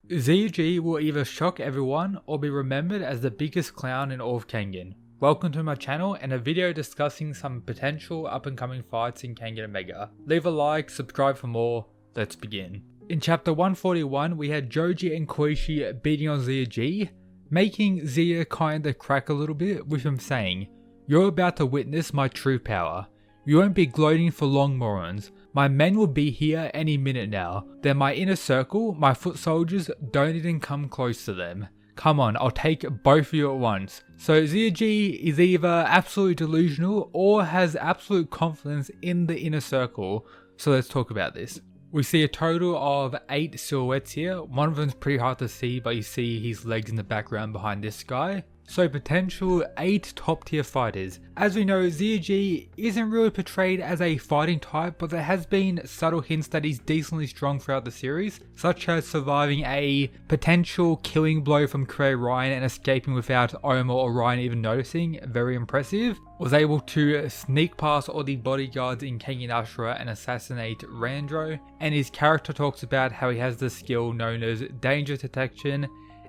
ZG will either shock everyone or be remembered as the biggest clown in all of Kengan. Welcome to my channel and a video discussing some potential up and coming fights in Kengan Omega. Leave a like, subscribe for more, let's begin. In chapter 141 we had Joji and Koichi beating on ZG, making Zia kinda crack a little bit with him saying, "You're about to witness my true power. You won't be gloating for long, morons. My men will be here any minute now. They're my inner circle, my foot soldiers, don't even come close to them. Come on, I'll take both of you at once." So ZG is either absolutely delusional or has absolute confidence in the inner circle, so let's talk about this. We see a total of 8 silhouettes here. One of them's pretty hard to see, but you see his legs in the background behind this guy. So potential 8 top tier fighters. As we know, ZG isn't really portrayed as a fighting type, but there has been subtle hints that he's decently strong throughout the series, such as surviving a potential killing blow from Kure Ryan and escaping without Oma or Ryan even noticing. Very impressive. Was able to sneak past all the bodyguards in Kengan Ashura and assassinate Randro, and his character talks about how he has the skill known as danger detection,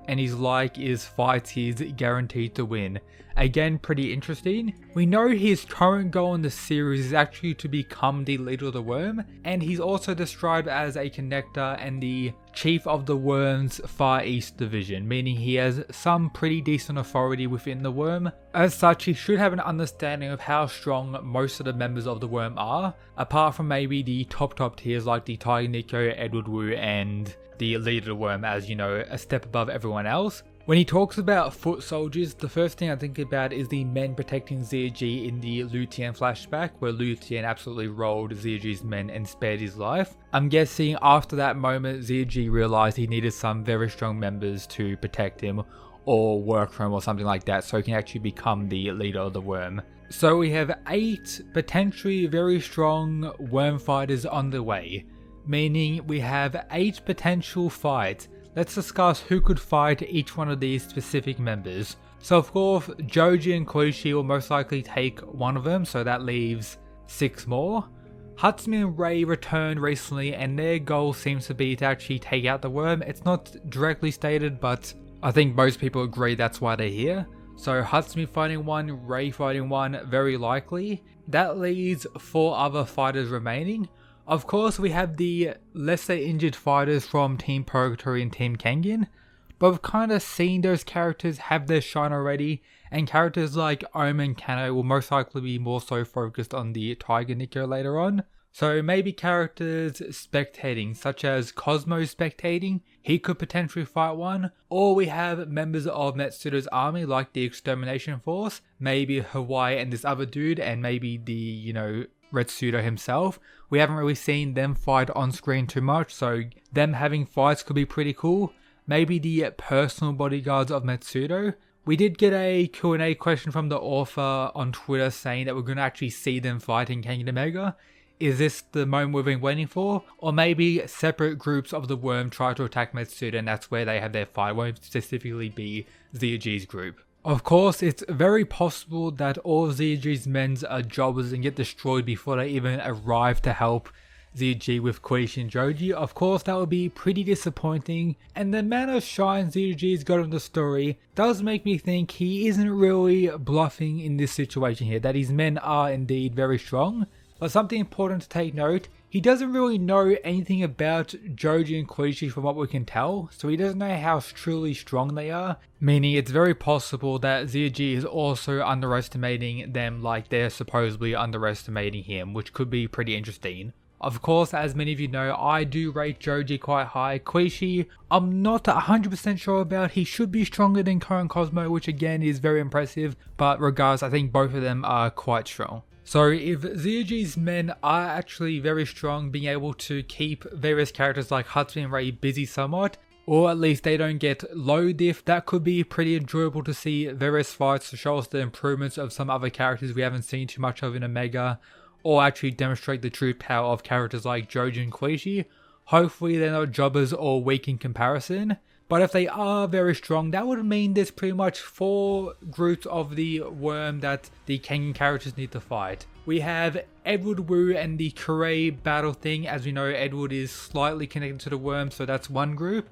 and his like is fights he's guaranteed to win. Again, pretty interesting. We know his current goal in the series is actually to become the leader of the worm, and he's also described as a connector and the chief of the worm's Far East division, meaning he has some pretty decent authority within the worm. As such, he should have an understanding of how strong most of the members of the worm are, apart from maybe the top tiers like the Tiger Nico, Edward Wu, and the leader of the worm, as you know, a step above everyone else. When he talks about foot soldiers, the first thing I think about is the men protecting ZG in the Liu Tian flashback, where Liu Tian absolutely rolled ZG's men and spared his life. I'm guessing after that moment, ZG realized he needed some very strong members to protect him or work for him or something like that, so he can actually become the leader of the worm. So we have 8 potentially very strong worm fighters on the way, meaning we have 8 potential fights. Let's discuss who could fight each one of these specific members. So of course, Joji and Koichi will most likely take one of them, so that leaves 6 more. Hatsumi and Rei returned recently and their goal seems to be to actually take out the worm. It's not directly stated, but I think most people agree that's why they're here. So Hatsumi fighting one, Rei fighting one, very likely. That leaves 4 other fighters remaining. Of course, we have the lesser injured fighters from Team Purgatory and Team Kengan, but we've kind of seen those characters have their shine already, and characters like Oma and Kano will most likely be more so focused on the Tiger Nico later on. So maybe characters spectating, such as Cosmo spectating, he could potentially fight one, or we have members of Metsuda's army like the Extermination Force, maybe Hawaii and this other dude, and maybe the, Retsudo himself. We haven't really seen them fight on screen too much, so them having fights could be pretty cool. Maybe the personal bodyguards of Metsudo. We did get a Q&A question from the author on Twitter saying that we're going to actually see them fight in Kengan Omega. Is this the moment we've been waiting for? Or maybe separate groups of the worm try to attack Metsuda and that's where they have their fight. It won't specifically be ZG's group. Of course, it's very possible that all of ZG's men are jobbers and get destroyed before they even arrive to help ZG with Koichi and Joji. Of course, that would be pretty disappointing, and the amount of shine ZG's got in the story does make me think he isn't really bluffing in this situation here, that his men are indeed very strong. But something important to take note, he doesn't really know anything about Joji and Koichi from what we can tell, so he doesn't know how truly strong they are, meaning it's very possible that ZG is also underestimating them like they're supposedly underestimating him, which could be pretty interesting. Of course, as many of you know, I do rate Joji quite high. Koichi, I'm not 100% sure about. He should be stronger than current Cosmo, which again is very impressive, but regardless, I think both of them are quite strong. So if ZG's men are actually very strong, being able to keep various characters like Hatsumi and Rei busy somewhat, or at least they don't get low diff, that could be pretty enjoyable to see various fights to show us the improvements of some other characters we haven't seen too much of in Omega, or actually demonstrate the true power of characters like Joji and Koichi. Hopefully they're not jobbers or weak in comparison. But if they are very strong, that would mean there's pretty much 4 groups of the worm that the Kengan characters need to fight. We have Edward Wu and the Kure battle thing. As we know, Edward is slightly connected to the worm, so that's one group.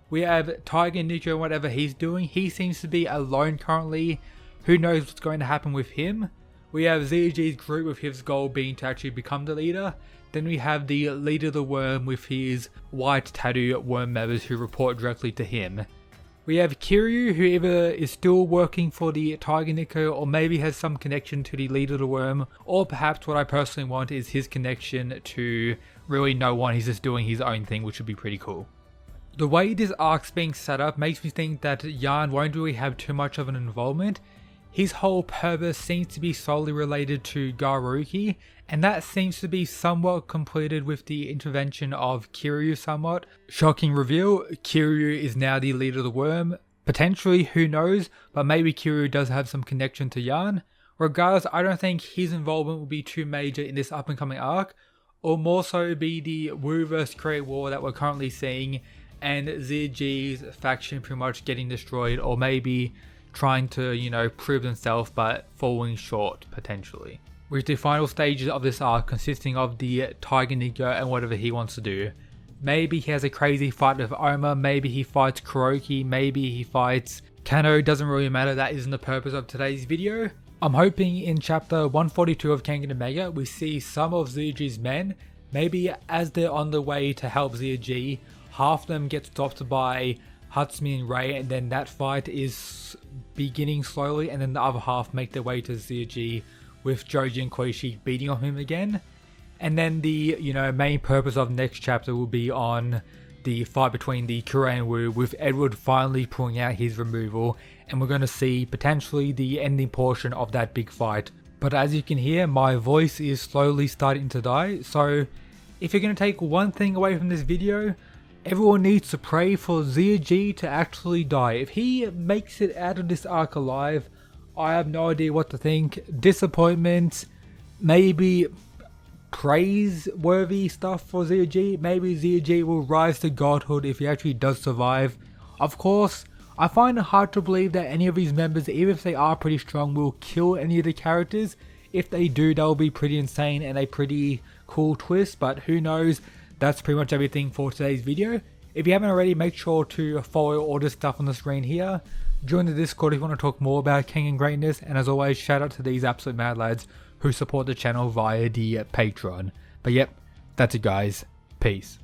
We have Tiger Nico, whatever he's doing. He seems to be alone currently. Who knows what's going to happen with him. We have ZG's group with his goal being to actually become the leader. Then we have the leader of the worm with his white tattoo worm members who report directly to him. We have Kiryu, who either is still working for the Tiger Nico or maybe has some connection to the leader of the worm, or perhaps what I personally want is his connection to really no one. He's just doing his own thing, which would be pretty cool. The way this arc's being set up makes me think that Yarn won't really have too much of an involvement. His whole purpose seems to be solely related to Garuki, and that seems to be somewhat completed with the intervention of Kiryu somewhat. Shocking reveal, Kiryu is now the leader of the worm. Potentially, who knows, but maybe Kiryu does have some connection to Yarn. Regardless, I don't think his involvement will be too major in this up and coming arc, or more so be the Wu vs Create War that we're currently seeing, and ZG's faction pretty much getting destroyed, or maybe trying to, you know, prove themselves but falling short potentially. With the final stages of this arc consisting of the Tiger Nico and whatever he wants to do. Maybe he has a crazy fight with Oma, maybe he fights Kuroki, maybe he fights Kano, doesn't really matter, that isn't the purpose of today's video. I'm hoping in chapter 142 of Kengan Omega we see some of ZG's men, maybe as they're on the way to help ZG, half of them get stopped by Hatsumi and Ray, and then that fight is beginning slowly, and then the other half make their way to ZG with Joji and Koichi beating on him again. And then the, you know, main purpose of next chapter will be on the fight between the Kure and Wu, with Edward finally pulling out his removal, and we're going to see potentially the ending portion of that big fight. But as you can hear, my voice is slowly starting to die, so if you're going to take one thing away from this video, everyone needs to pray for ZG to actually die. If he makes it out of this arc alive, I have no idea what to think. Disappointment, maybe praiseworthy stuff for ZG. Maybe ZG will rise to godhood if he actually does survive. Of course, I find it hard to believe that any of these members, even if they are pretty strong, will kill any of the characters. If they do, they'll be pretty insane and a pretty cool twist, but who knows. That's pretty much everything for today's video. If you haven't already, make sure to follow all this stuff on the screen here. Join the Discord if you want to talk more about Kengan greatness, and as always, shout out to these absolute mad lads who support the channel via the Patreon. But yep, that's it guys. Peace.